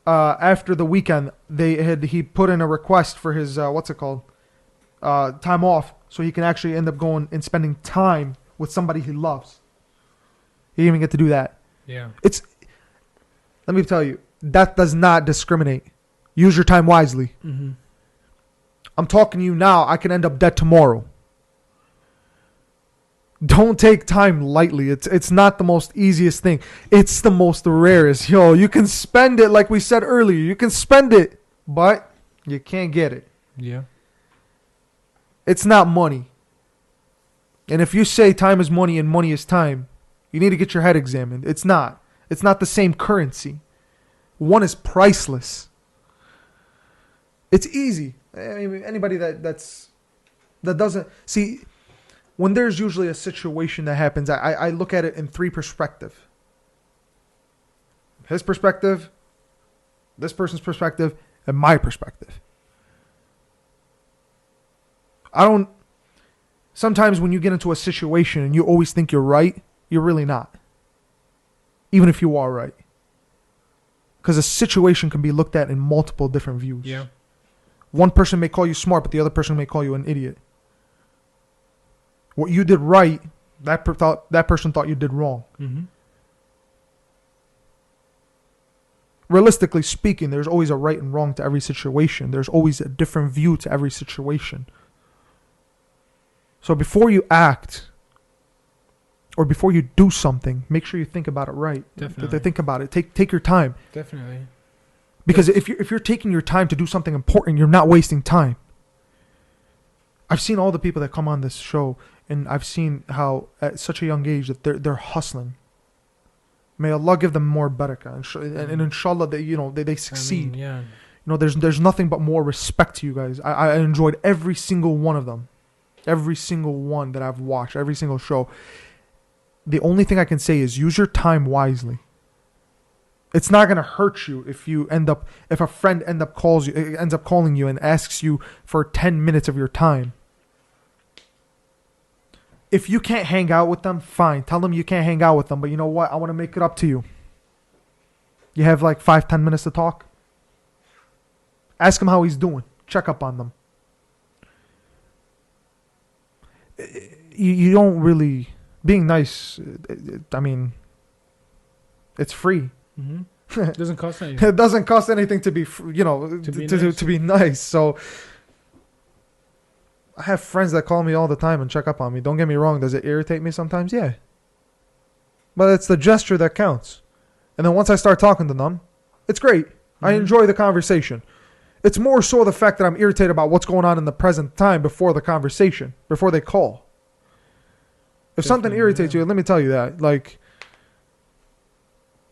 after the weekend, he put in a request for his, time off. So he can actually end up going and spending time with somebody he loves. He didn't even get to do that. Yeah. Let me tell you, that does not discriminate. Use your time wisely. Mm-hmm. I'm talking to you now. I can end up dead tomorrow. Don't take time lightly. It's not the most easiest thing. It's the most rarest. Yo, you can spend it like we said earlier. You can spend it, but you can't get it. Yeah. It's not money. And if you say time is money and money is time, you need to get your head examined. It's not. It's not the same currency. One is priceless. It's easy. I mean, anybody that doesn't see, when there's usually a situation that happens, I look at it in three perspectives. His perspective, this person's perspective, and my perspective. Sometimes when you get into a situation and you always think you're right, you're really not. Even if you are right. Because a situation can be looked at in multiple different views. Yeah. One person may call you smart, but the other person may call you an idiot. What you did right, that person thought you did wrong. Mm-hmm. Realistically speaking, there's always a right and wrong to every situation. There's always a different view to every situation. So before you act, or before you do something, make sure you think about it right. Definitely. Think about it. Take your time. Definitely. Because if you're taking your time to do something important, you're not wasting time. I've seen all the people that come on this show, and I've seen how at such a young age that they're hustling. May Allah give them more barakah, and inshallah they succeed. I mean, yeah. You know, there's nothing but more respect to you guys. I enjoyed every single one of them, every single one that I've watched, every single show. The only thing I can say is use your time wisely. It's not gonna hurt you if a friend ends up calling you and asks you for 10 minutes of your time. If you can't hang out with them, fine. Tell them you can't hang out with them. But you know what? I want to make it up to you. You have like 5-10 minutes to talk. Ask him how he's doing. Check up on them. You don't really... Being nice, I mean, it's free. Mm-hmm. It doesn't cost anything. It doesn't cost anything to be, to be nice. So I have friends that call me all the time and check up on me. Don't get me wrong. Does it irritate me sometimes? Yeah. But it's the gesture that counts. And then once I start talking to them, it's great. Mm-hmm. I enjoy the conversation. It's more so the fact that I'm irritated about what's going on in the present time before the conversation, before they call. If something irritates you, let me tell you that. Like,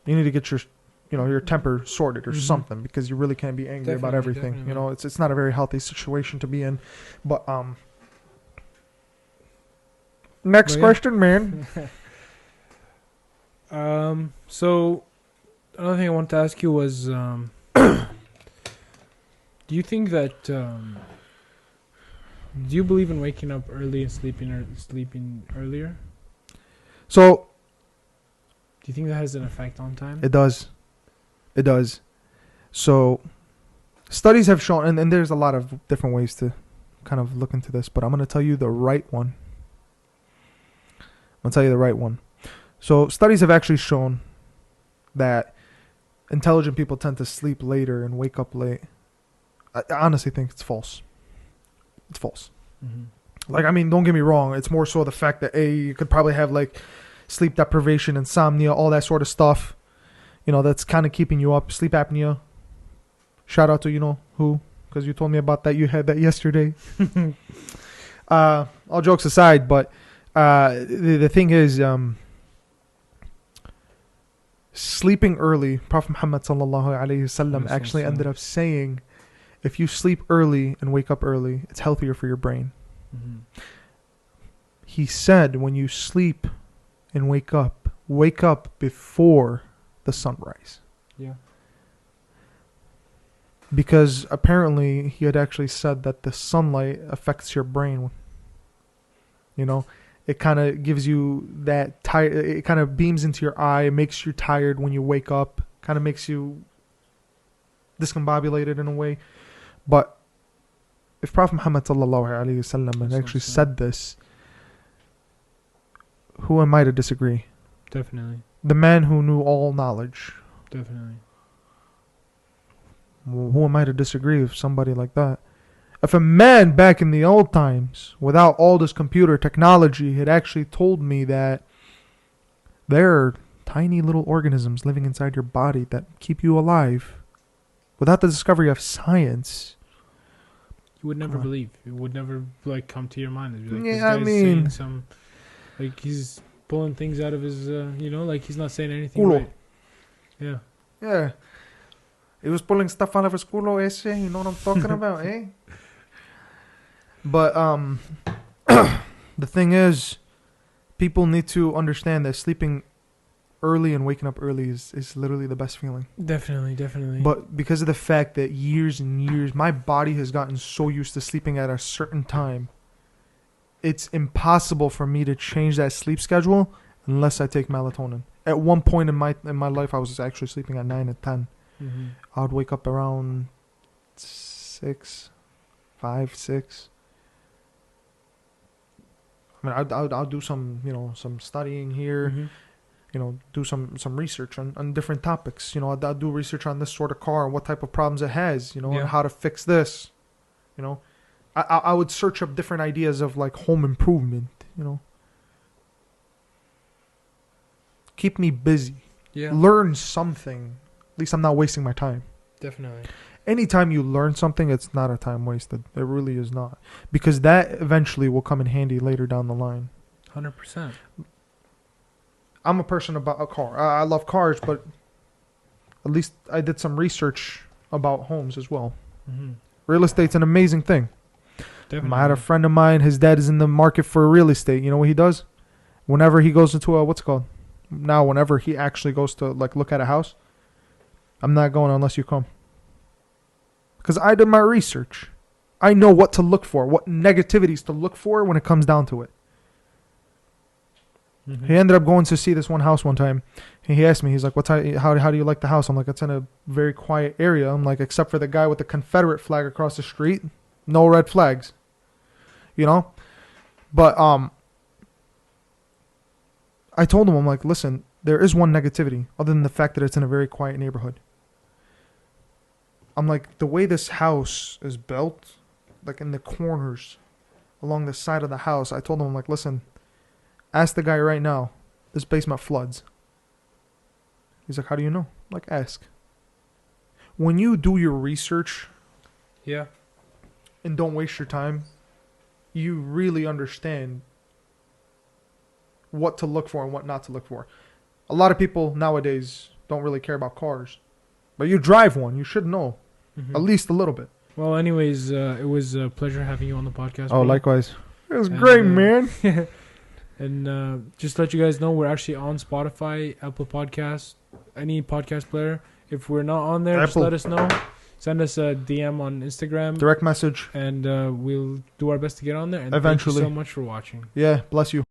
you need to get your temper sorted or something, because you really can't be angry about everything. Definitely. You know, it's not a very healthy situation to be in. But next question, man. So another thing I wanted to ask you was, do you think that do you believe in waking up early and sleeping earlier? So Do you think that has an effect on time? it does. It does. So studies have shown, and there's a lot of different ways to kind of look into this, but I'm going to tell you the right one. So studies have actually shown that intelligent people tend to sleep later and wake up late. I honestly think it's false. It's false. Mm-hmm. Like, I mean, don't get me wrong. It's more so the fact that you could probably have like sleep deprivation, insomnia, all that sort of stuff. You know, that's kind of keeping you up. Sleep apnea. Shout out to who, because you told me about that. You had that yesterday. All jokes aside, but the thing is, sleeping early. Prophet Muhammad sallallahu alaihi wasallam actually ended up saying, if you sleep early and wake up early, it's healthier for your brain. Mm-hmm. He said, when you sleep and wake up before the sunrise. Yeah. Because apparently he had actually said that the sunlight affects your brain. You know, it kind of gives you that tired. It kind of beams into your eye. It makes you tired when you wake up. Kind of makes you discombobulated in a way. But if Prophet Muhammad sallallahu alaihi wasallam had actually said this, who am I to disagree? Definitely. The man who knew all knowledge. Definitely. Who am I to disagree with somebody like that? If a man back in the old times, without all this computer technology, had actually told me that there are tiny little organisms living inside your body that keep you alive, without the discovery of science, You would never believe. It would never come to your mind. It'd be like, Yeah, this guy's saying some, he's pulling things out of his, he's not saying anything Culo. right. Yeah. Yeah. He was pulling stuff out of his culo, ese. You know what I'm talking about, eh? But the thing is, people need to understand that sleeping early and waking up early is literally the best feeling. Definitely. But because of the fact that years and years, my body has gotten so used to sleeping at a certain time, it's impossible for me to change that sleep schedule unless I take melatonin. At one point in my life, I was actually sleeping at 9 and 10. Mm-hmm. I would wake up around 5, 6. I mean, I'll do some studying here. Mm-hmm. Do some research on different topics. I'll do research on this sort of car and what type of problems it has. And how to fix this. I would search up different ideas of like home improvement. Keep me busy. Yeah. Learn something. At least I'm not wasting my time. Definitely. Anytime you learn something, it's not a time wasted. It really is not. Because that eventually will come in handy later down the line. 100%. I'm a person about a car. I love cars, but at least I did some research about homes as well. Mm-hmm. Real estate's an amazing thing. Definitely. I had a friend of mine, his dad is in the market for real estate. You know what he does? Whenever he goes into what's it called? Now, whenever he actually goes to look at a house, I'm not going unless you come. Because I did my research. I know what to look for, what negativities to look for when it comes down to it. Mm-hmm. He ended up going to see this one house one time. He asked me, he's like, how do you like the house? I'm like, it's in a very quiet area. I'm like, except for the guy with the Confederate flag across the street, no red flags. But I told him, I'm like, listen, there is one negativity other than the fact that it's in a very quiet neighborhood. I'm like, the way this house is built, like in the corners along the side of the house, I told him, I'm like, listen, ask the guy right now, this basement floods. He's like, how do you know? I'm like, ask. When you do your research, yeah, and don't waste your time, you really understand what to look for and what not to look for. A lot of people nowadays don't really care about cars, but you drive one, you should know. Mm-hmm. At least a little bit. Well, anyways, it was a pleasure having you on the podcast. Oh, bro. likewise. It was great, man. And just to let you guys know, we're actually on Spotify, Apple Podcasts, any podcast player. If we're not on there, just let us know. Send us a DM on Instagram. Direct message. And we'll do our best to get on there. And eventually. thank you so much for watching. Yeah, bless you.